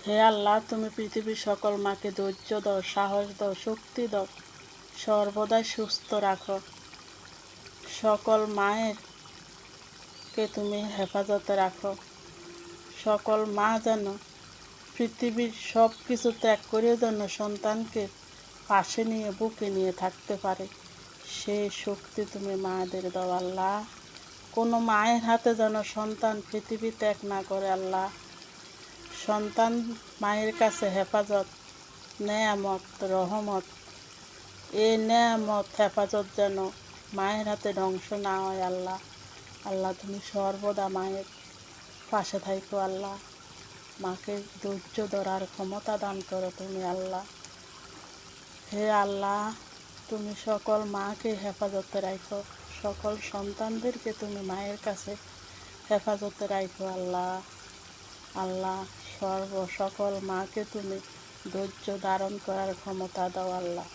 হে আল্লাহ, তুমি পৃথিবীর সকল মাকে ধৈর্য দাও, সাহস দাও, শক্তি দাও, সর্বদাই সুস্থ রাখো। সকল মায়েরকে তুমি হেফাজতে রাখো। সকল মা যেন পৃথিবীর সব কিছু ত্যাগ করে যেন সন্তানকে পাশে নিয়ে বুকে নিয়ে থাকতে পারে, সেই শক্তি তুমি মাদের দাও আল্লাহ। কোনো মায়ের হাতে যেন সন্তান পৃথিবী ত্যাগ না করে আল্লাহ। সন্তান মায়ের কাছে হেফাজত, নেয়ামত, রহমত। এই নেয়ামত হেফাজত যেন মায়ের হাতে ধ্বংস না হয় আল্লাহ। আল্লাহ, তুমি সর্বদা মায়ের পাশে থাইকো আল্লাহ। মাকে ধৈর্য ধরার ক্ষমতা দান করো তুমি আল্লাহ। হে আল্লাহ, তুমি সকল মাকে হেফাজতে রাখো, সকল সন্তানদেরকে তুমি মায়ের কাছে হেফাজতে রাখো আল্লাহ। আল্লাহ, সকল মাকে তুমি ধৈর্য ধারণ করার ক্ষমতা দাও আল্লাহ।